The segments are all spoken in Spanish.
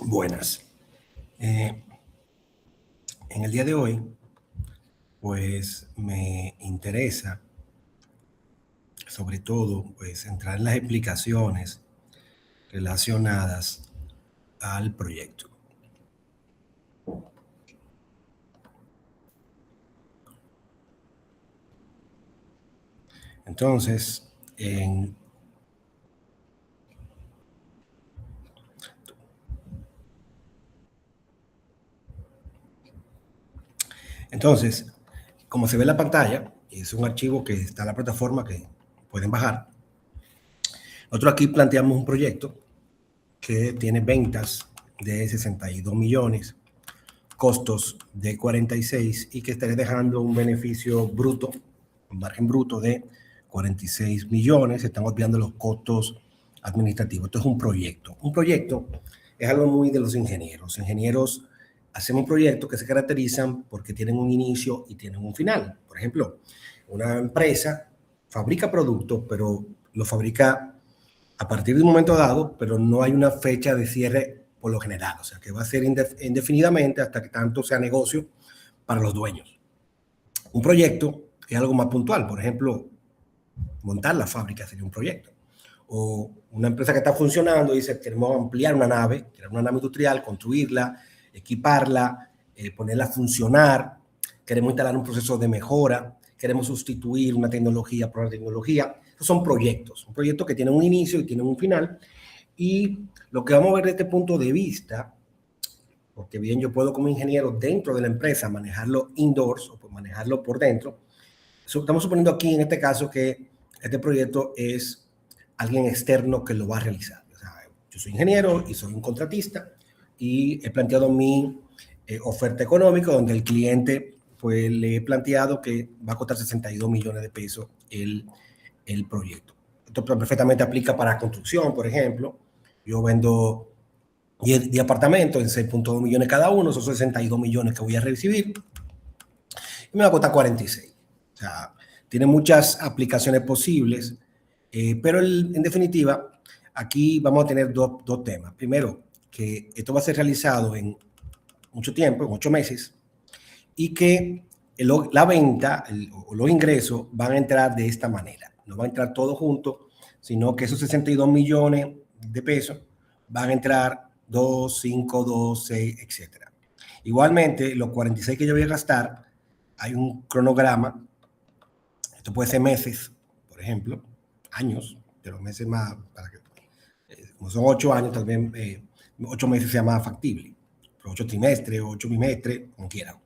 Buenas. En el día de hoy, pues me interesa, sobre todo, pues entrar en las explicaciones relacionadas al proyecto. Entonces, como se ve en la pantalla, es un archivo que está en la plataforma que pueden bajar. Nosotros aquí planteamos un proyecto que tiene ventas de 62 millones, costos de 46 y que estaría dejando un beneficio bruto, un margen bruto de 46 millones. Se están olvidando los costos administrativos. Esto es un proyecto. Un proyecto es algo muy de los ingenieros. Los ingenieros hacemos un proyecto que se caracterizan porque tienen un inicio y tienen un final. Por ejemplo, una empresa fabrica productos, pero lo fabrica a partir de un momento dado, pero no hay una fecha de cierre por lo general, o sea, que va a ser indefinidamente hasta que tanto sea negocio para los dueños. Un proyecto es algo más puntual, por ejemplo, montar la fábrica sería un proyecto. O una empresa que está funcionando y dice, queremos ampliar una nave industrial, construirla, equiparla, ponerla a funcionar, queremos instalar un proceso de mejora, queremos sustituir una tecnología por una tecnología. Esos son proyectos, un proyecto que tiene un inicio y tiene un final. Y lo que vamos a ver desde este punto de vista, porque bien yo puedo como ingeniero dentro de la empresa manejarlo indoors o manejarlo por dentro. Estamos suponiendo aquí en este caso que este proyecto es alguien externo que lo va a realizar. O sea, yo soy ingeniero y soy un contratista y he planteado mi oferta económica donde el cliente pues le he planteado que va a costar 62 millones de pesos el proyecto. Esto perfectamente aplica para construcción, por ejemplo. Yo vendo 10 apartamentos en 6.2 millones cada uno, son 62 millones que voy a recibir y me va a costar 46. O sea, tiene muchas aplicaciones posibles, pero en definitiva, aquí vamos a tener dos temas. Primero, que esto va a ser realizado en mucho tiempo, en 8 meses, y que la venta o los ingresos van a entrar de esta manera. No va a entrar todo junto, sino que esos 62 millones de pesos van a entrar 2, 5, 2, 6, etc. Igualmente, los 46 que yo voy a gastar, hay un cronograma. Esto puede ser meses, por ejemplo, años, pero meses más, para que, como son 8 años, tal vez 8 meses sea más factible. 8 trimestres, 8 bimestres, como quieran.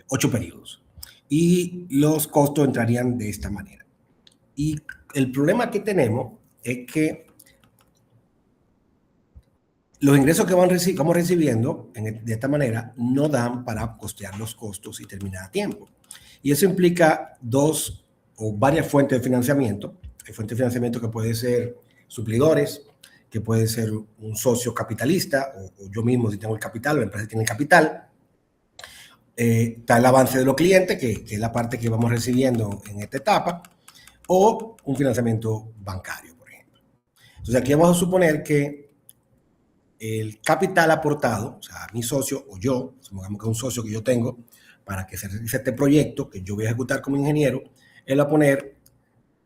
8 periodos. Y los costos entrarían de esta manera. Y el problema que tenemos es que los ingresos que vamos recibiendo de esta manera no dan para costear los costos y terminar a tiempo. Y eso implica dos o varias fuentes de financiamiento. Hay fuentes de financiamiento que pueden ser suplidores, que puede ser un socio capitalista, o yo mismo si tengo el capital, o la empresa tiene el capital. Está el avance de los clientes, que es la parte que vamos recibiendo en esta etapa, o un financiamiento bancario, por ejemplo. Entonces aquí vamos a suponer que el capital aportado, o sea, mi socio o yo, supongamos que es un socio que yo tengo, para que se realice este proyecto que yo voy a ejecutar como ingeniero, él va a poner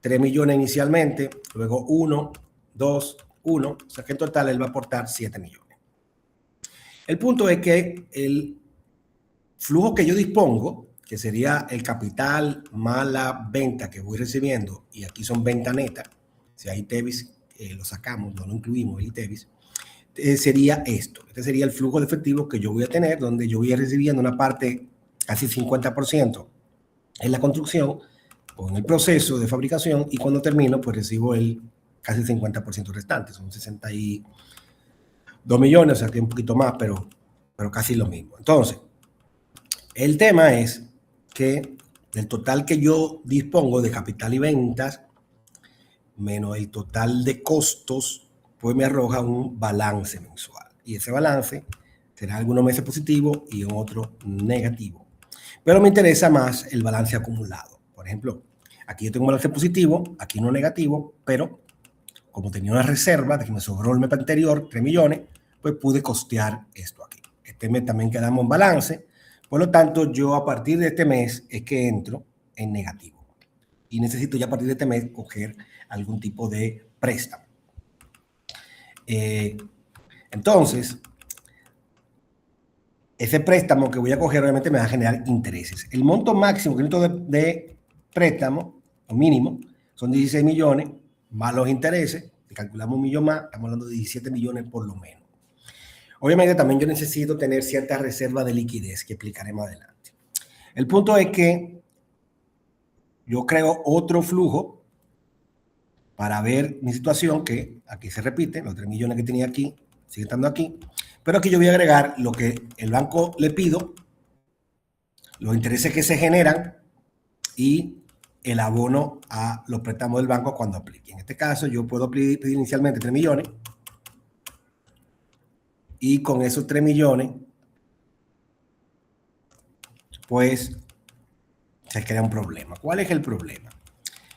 3 millones inicialmente, luego 1, 2, 1, o sea que en total él va a aportar 7 millones. El punto es que el flujo que yo dispongo, que sería el capital más la venta que voy recibiendo, y aquí son venta neta, si hay ITEVIS lo sacamos, no lo incluimos el ITEVIS, sería esto. Este sería el flujo de efectivo que yo voy a tener, donde yo voy a ir recibiendo una parte, casi 50%, en la construcción o en el proceso de fabricación, y cuando termino, pues recibo el casi 50% restante. Son 62 millones, o sea, que un poquito más, pero casi lo mismo. Entonces, el tema es que del total que yo dispongo de capital y ventas, menos el total de costos, pues me arroja un balance mensual. Y ese balance será algunos meses positivo y en otros negativo. Pero me interesa más el balance acumulado. Por ejemplo, aquí yo tengo un balance positivo, aquí no negativo, pero como tenía una reserva de que me sobró el mes anterior, 3 millones, pues pude costear esto aquí. Este mes también quedamos en balance. Por lo tanto, yo a partir de este mes es que entro en negativo. Y necesito ya a partir de este mes coger algún tipo de préstamo. Entonces, ese préstamo que voy a coger obviamente me va a generar intereses. El monto máximo que necesito de préstamo, o mínimo, son 16 millones, más los intereses. Si calculamos 1 millón más, estamos hablando de 17 millones por lo menos. Obviamente también yo necesito tener cierta reserva de liquidez que explicaré más adelante. El punto es que yo creo otro flujo para ver mi situación, que aquí se repite, los 3 millones que tenía aquí, sigue estando aquí, pero aquí yo voy a agregar lo que el banco le pido, los intereses que se generan y el abono a los préstamos del banco cuando aplique. En este caso yo puedo pedir inicialmente 3 millones y con esos 3 millones pues se crea un problema. ¿Cuál es el problema?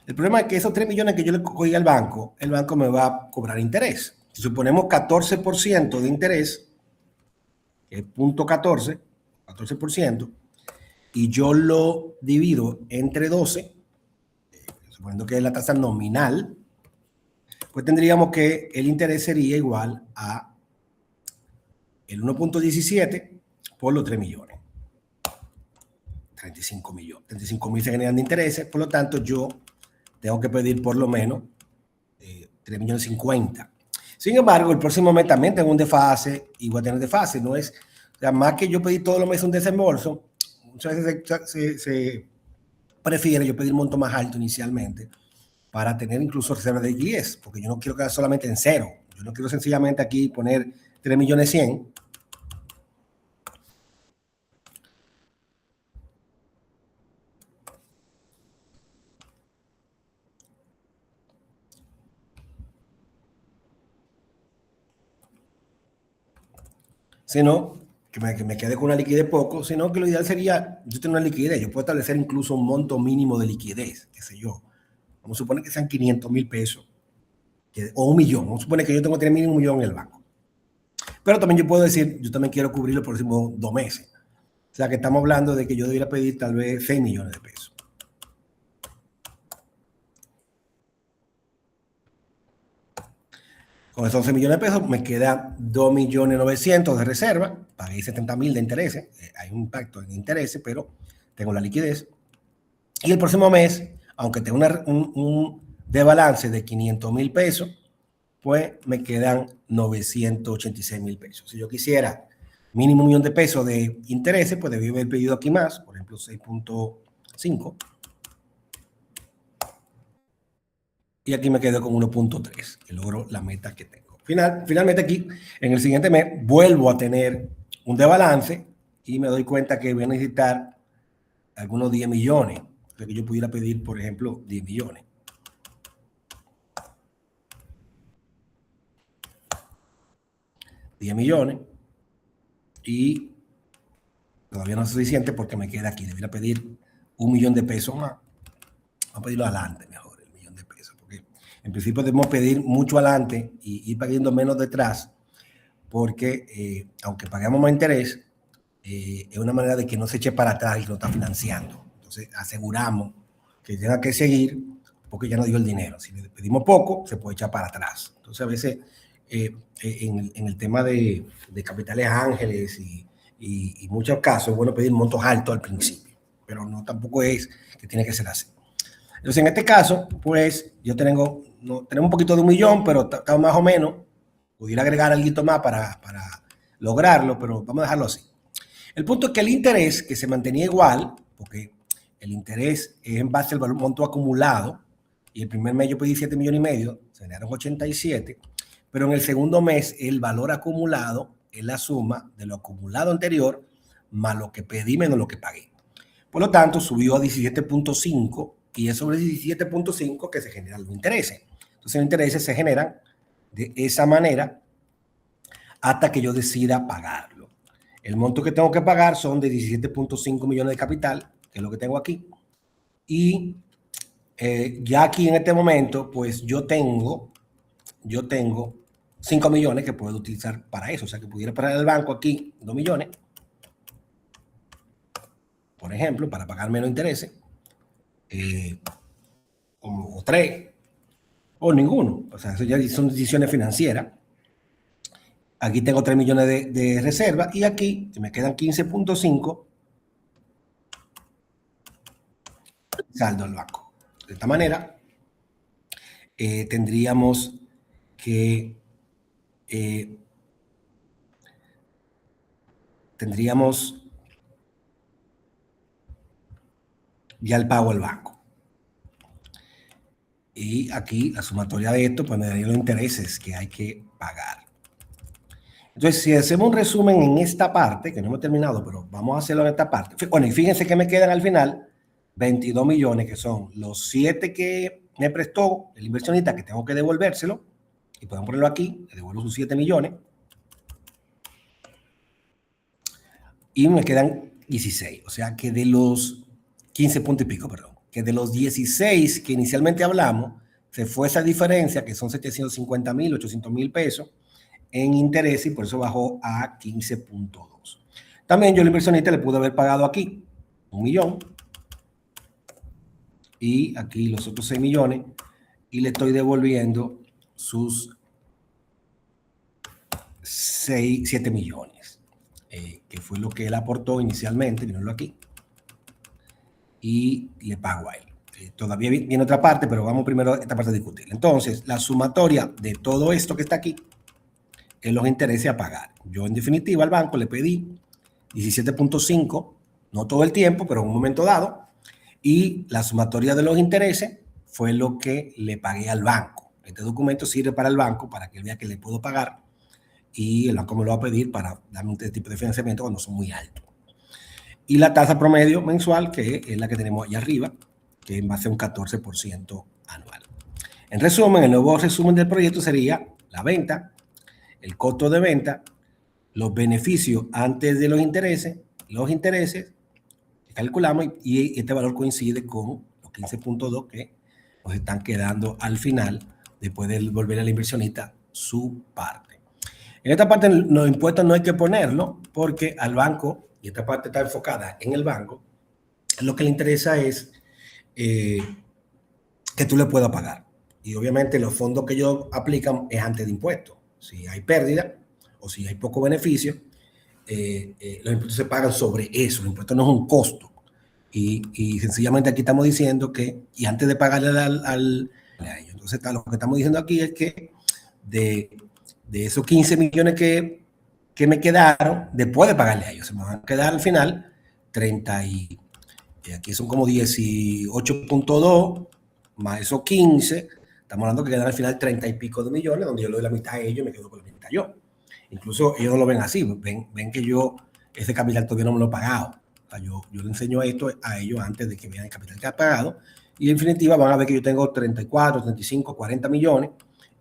El problema es que esos 3 millones que yo le cogí al banco, el banco me va a cobrar interés. Si suponemos 14% de interés, que es 0.14%, y yo lo divido entre 12, suponiendo que es la tasa nominal, pues tendríamos que el interés sería igual a el 1.17 por los 3 millones. 35 millones. 35 mil se generan de intereses, por lo tanto yo tengo que pedir por lo menos 3 millones 50. Sin embargo, el próximo mes también tengo un desfase y voy a tener desfase. No es, o sea, más que yo pedir todos los meses un desembolso, muchas veces se prefiere yo pedir un monto más alto inicialmente para tener incluso reserva de liquidez, porque yo no quiero quedar solamente en cero. Yo no quiero sencillamente aquí poner 3 millones 100. Sino que me quede con una liquidez poco, sino que lo ideal sería yo tener una liquidez. Yo puedo establecer incluso un monto mínimo de liquidez, qué sé yo. Vamos a suponer que sean 500 mil pesos o 1 millón. Vamos a suponer que yo tengo 3 mil y 1 millón en el banco. Pero también yo puedo decir, yo también quiero cubrir los próximos 2 meses. O sea que estamos hablando de que yo debería pedir tal vez 6 millones de pesos. Con esos 11 millones de pesos me queda 2.900.000 de reserva, pagué 70.000 de intereses, hay un impacto en intereses, pero tengo la liquidez. Y el próximo mes, aunque tengo un desbalance de 500.000 pesos, pues me quedan 986.000 pesos. Si yo quisiera mínimo 1 millón de pesos de intereses, pues debí haber pedido aquí más, por ejemplo 6.5. Y aquí me quedo con 1.3, que logro la meta que tengo. Finalmente aquí, en el siguiente mes, vuelvo a tener un desbalance y me doy cuenta que voy a necesitar algunos 10 millones. O sea, que yo pudiera pedir, por ejemplo, 10 millones. Y todavía no es suficiente porque me queda aquí. Debería pedir 1 millón de pesos más. Vamos a pedirlo adelante mejor, el 1 millón de pesos, porque en principio debemos pedir mucho adelante y ir pagando menos detrás, porque aunque paguemos más interés, es una manera de que no se eche para atrás y lo está financiando. Entonces aseguramos que tenga que seguir porque ya no dio el dinero. Si le pedimos poco, se puede echar para atrás. Entonces a veces en el tema de capitales ángeles y muchos casos es bueno pedir montos altos al principio, pero no tampoco es que tiene que ser así. Entonces en este caso, pues yo tenemos un poquito de 1 millón, pero está más o menos. Pudiera agregar algo más para lograrlo, pero vamos a dejarlo así. El punto es que el interés, que se mantenía igual, porque el interés es en base al monto acumulado, y el primer mes yo pedí 7 millones y medio, se generaron 87, pero en el segundo mes el valor acumulado es la suma de lo acumulado anterior más lo que pedí menos lo que pagué. Por lo tanto, subió a 17.5 y es sobre 17.5 que se generan los intereses. Entonces los intereses se generan de esa manera hasta que yo decida pagarlo. El monto que tengo que pagar son de 17.5 millones de capital, que es lo que tengo aquí. Y ya aquí en este momento, pues yo tengo 5 millones que puede utilizar para eso. O sea, que pudiera pagar el banco aquí 2 millones, por ejemplo, para pagar menos intereses, o 3, o ninguno. O sea, eso ya son decisiones financieras. Aquí tengo 3 millones de reserva y aquí me quedan 15.5 saldo al banco. De esta manera, tendríamos que ya el pago al banco. Y aquí la sumatoria de esto, pues me daría los intereses que hay que pagar. Entonces, si hacemos un resumen en esta parte, que no hemos terminado, pero vamos a hacerlo en esta parte. Bueno, y fíjense que me quedan al final 22 millones, que son los 7 que me prestó el inversionista, que tengo que devolvérselo, y podemos ponerlo aquí, le devuelvo sus 7 millones, y me quedan 16, o sea que de los 15 puntos y pico, perdón, que de los 16 que inicialmente hablamos, se fue esa diferencia, que son 750,000, 800,000 pesos, en interés, y por eso bajó a 15.2. También yo al inversionista le pude haber pagado aquí 1 millón y aquí los otros 6 millones y le estoy devolviendo sus 7 millones, que fue lo que él aportó inicialmente, mírenlo aquí, y le pago a él. Todavía viene otra parte, pero vamos primero a esta parte a discutir. Entonces, la sumatoria de todo esto que está aquí es los intereses a pagar. Yo, en definitiva, al banco le pedí 17.5, no todo el tiempo, pero en un momento dado, y la sumatoria de los intereses fue lo que le pagué al banco. Este documento sirve para el banco, para que vea que le puedo pagar, y el banco me lo va a pedir para darme este tipo de financiamiento cuando son muy altos. Y la tasa promedio mensual, que es la que tenemos allá arriba, que va a ser un 14% anual. En resumen, el nuevo resumen del proyecto sería la venta, el costo de venta, los beneficios antes de los intereses que calculamos, y este valor coincide con los 15.2 que nos están quedando al final después de devolver al inversionista su parte. En esta parte los impuestos no hay que ponerlo porque al banco, y esta parte está enfocada en el banco, lo que le interesa es que tú le puedas pagar. Y obviamente los fondos que ellos aplican es antes de impuestos. Si hay pérdida o si hay poco beneficio, los impuestos se pagan sobre eso. El impuesto no es un costo. Y sencillamente aquí estamos diciendo que, y antes de pagarle a ellos. Entonces, lo que estamos diciendo aquí es que de esos 15 millones que me quedaron, después de pagarle a ellos, se me van a quedar al final 30 y aquí son como 18.2 más esos 15, estamos hablando que quedan al final 30 y pico de millones, donde yo le doy la mitad a ellos y me quedo con la mitad yo. Incluso ellos no lo ven así, ven que yo ese capital todavía no me lo he pagado. O sea, yo le enseño esto a ellos antes de que vean el capital que ha pagado, y en definitiva van a ver que yo tengo 34, 35, 40 millones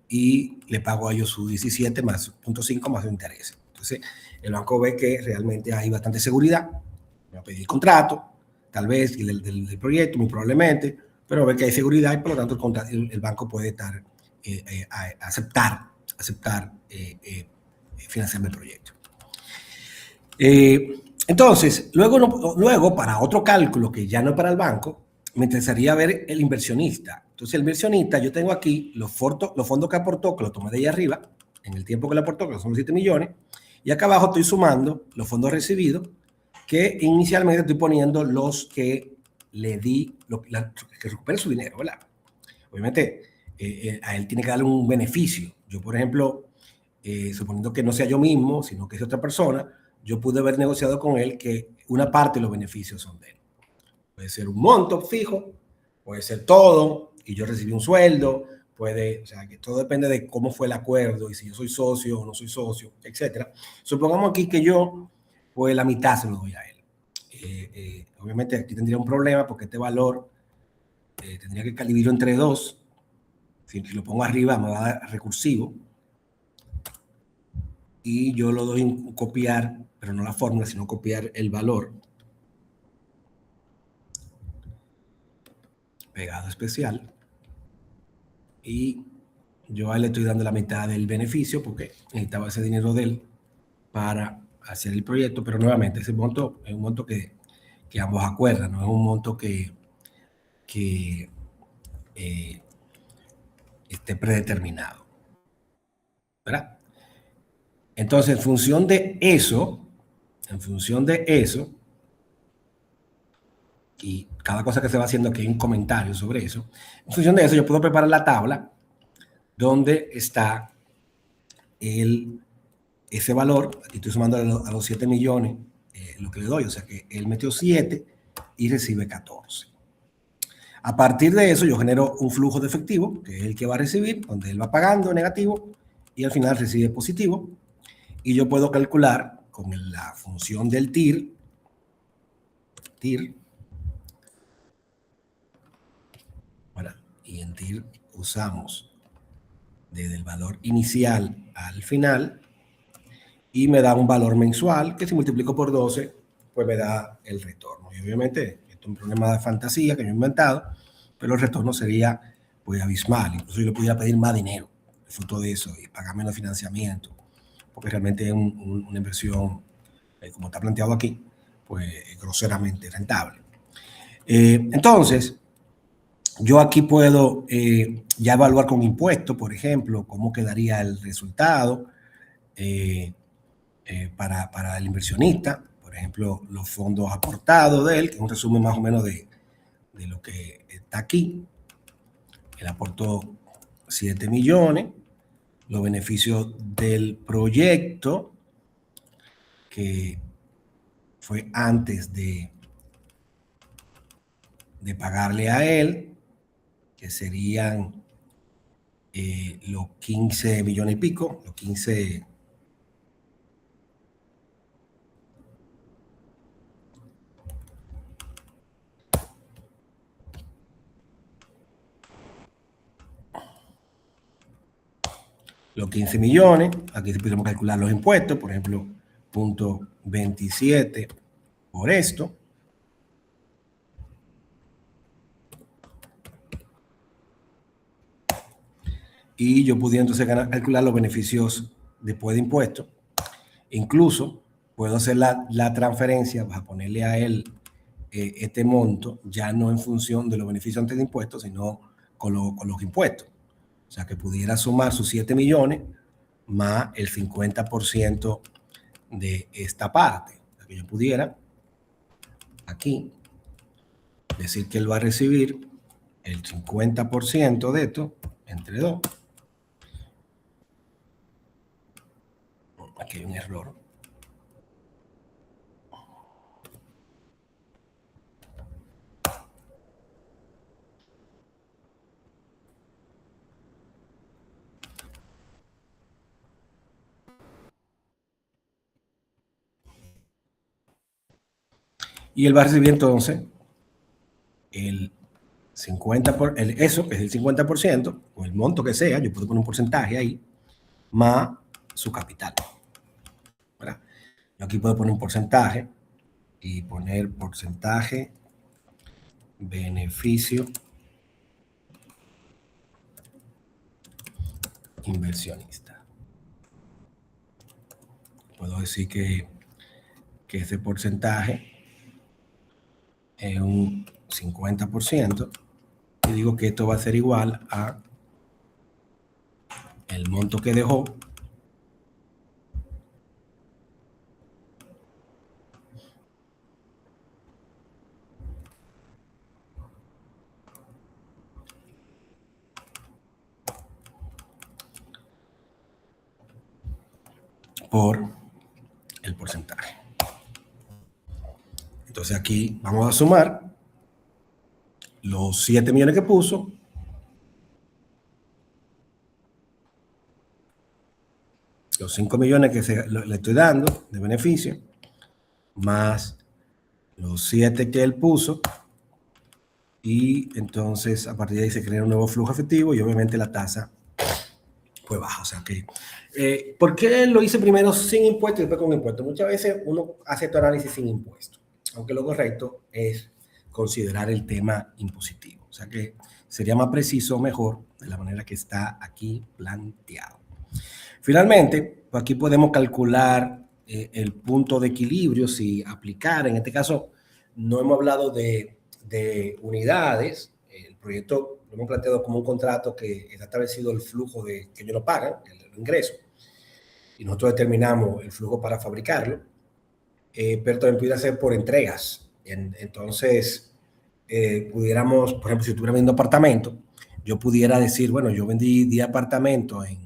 y le pago a ellos sus 17 más 0.5 más de interés. Entonces, el banco ve que realmente hay bastante seguridad, me va a pedir contrato, tal vez del proyecto, muy probablemente, pero ve que hay seguridad y por lo tanto el banco puede estar, aceptar financiarme el proyecto. Entonces, luego, para otro cálculo que ya no es para el banco, me interesaría ver el inversionista. Entonces, el inversionista, yo tengo aquí los fondos que aportó, que lo tomé de ahí arriba, en el tiempo que le aportó, que son 7 millones, y acá abajo estoy sumando los fondos recibidos, que inicialmente estoy poniendo los que le di, que recupere su dinero, ¿verdad? Obviamente, a él tiene que darle un beneficio. Yo, por ejemplo, suponiendo que no sea yo mismo, sino que es otra persona, yo pude haber negociado con él que una parte de los beneficios son de él. Puede ser un monto fijo, puede ser todo, y yo recibí un sueldo, o sea, que todo depende de cómo fue el acuerdo, y si yo soy socio o no soy socio, etc. Supongamos aquí que yo, pues la mitad se lo doy a él. Obviamente aquí tendría un problema porque este valor tendría que dividirlo entre 2. Si lo pongo arriba me va a dar recursivo. Y yo lo doy en copiar, pero no la fórmula, sino copiar el valor. Pegado especial. Y yo a él le estoy dando la mitad del beneficio porque necesitaba ese dinero de él para hacer el proyecto, pero nuevamente ese monto es un monto que ambos acuerdan, no es un monto que esté predeterminado, ¿verdad? Entonces, en función de eso, y cada cosa que se va haciendo aquí hay un comentario sobre eso, en función de eso yo puedo preparar la tabla donde está ese valor, aquí estoy sumando a los 7 millones lo que le doy, o sea que él metió 7 y recibe 14. A partir de eso yo genero un flujo de efectivo, que es el que va a recibir, donde él va pagando negativo y al final recibe positivo, y yo puedo calcular con la función del TIR, bueno, y en TIR usamos desde el valor inicial al final, y me da un valor mensual que si multiplico por 12, pues me da el retorno. Y obviamente, esto es un problema de fantasía que yo he inventado, pero el retorno sería pues abismal. Incluso yo le pudiera pedir más dinero, el fruto de eso, y pagar menos financiamiento, porque realmente es una inversión, como está planteado aquí, pues groseramente rentable. Entonces, yo aquí puedo ya evaluar con impuestos, por ejemplo, cómo quedaría el resultado para el inversionista, por ejemplo, los fondos aportados de él, que es un resumen más o menos de lo que está aquí. Él aportó 7 millones, los beneficios del proyecto, que fue antes de pagarle a él, que serían los 15 millones y pico, los 15... los 15 millones, aquí podemos calcular los impuestos, por ejemplo, 0.27 por esto. Y yo pudiera entonces calcular los beneficios después de impuestos. Incluso puedo hacer la transferencia, vas a ponerle a él este monto, ya no en función de los beneficios antes de impuestos, sino con los impuestos. O sea, que pudiera sumar sus 7 millones más el 50% de esta parte. O sea, que yo pudiera aquí decir que él va a recibir el 50% de esto entre 2. Aquí hay un error. Y él va a recibir entonces el 50 eso, que es el 50%, o el monto que sea, yo puedo poner un porcentaje ahí, más su capital, ¿verdad? Yo aquí puedo poner un porcentaje y poner porcentaje beneficio inversionista. Puedo decir que ese porcentaje es un 50% y digo que esto va a ser igual a el monto que dejó por el porcentaje. Entonces aquí vamos a sumar los 7 millones que puso, los 5 millones que le estoy dando de beneficio, más los 7 que él puso, y entonces a partir de ahí se crea un nuevo flujo efectivo y obviamente la tasa pues baja. O sea que, ¿por qué lo hice primero sin impuestos y después con impuestos? Muchas veces uno hace tu análisis sin impuestos, aunque lo correcto es considerar el tema impositivo. O sea que sería más preciso, mejor, de la manera que está aquí planteado. Finalmente, pues aquí podemos calcular el punto de equilibrio si aplicar. En este caso, no hemos hablado de unidades. El proyecto lo hemos planteado como un contrato que está establecido el flujo que ellos nos pagan, el ingreso, y nosotros determinamos el flujo para fabricarlo, pero también pudiera ser por entregas. Entonces, pudiéramos, por ejemplo, si estuviera vendiendo apartamentos, yo pudiera decir, bueno, yo vendí 10 apartamentos en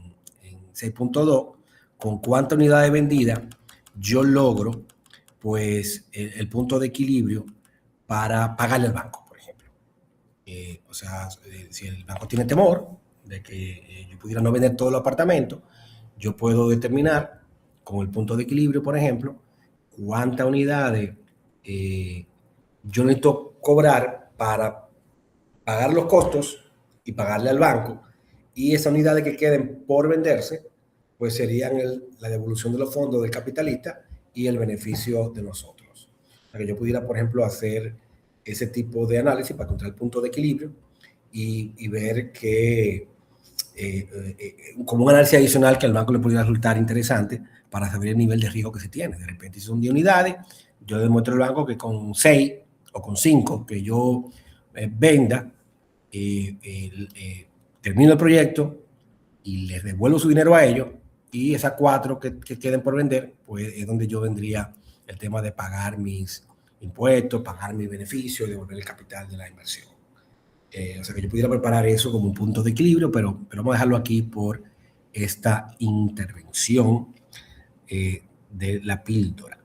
6.2, con cuánta unidades vendidas yo logro, pues, el punto de equilibrio para pagarle al banco, por ejemplo. O sea, si el banco tiene temor de que yo pudiera no vender todos los apartamentos, yo puedo determinar con el punto de equilibrio, por ejemplo, cuántas unidades yo necesito cobrar para pagar los costos y pagarle al banco, y esas unidades que queden por venderse, pues serían la devolución de los fondos del capitalista y el beneficio de nosotros. Para que yo pudiera, por ejemplo, hacer ese tipo de análisis para encontrar el punto de equilibrio y ver que, como un análisis adicional que al banco le pudiera resultar interesante para saber el nivel de riesgo que se tiene. De repente, si son 10 unidades, yo demuestro al banco que con 6 o con 5 que yo venda, termino el proyecto y les devuelvo su dinero a ellos, y esas 4 que queden por vender, pues es donde yo vendría el tema de pagar mis impuestos, pagar mis beneficios y devolver el capital de la inversión. O sea que yo pudiera preparar eso como un punto de equilibrio, pero vamos a dejarlo aquí por esta intervención de la píldora.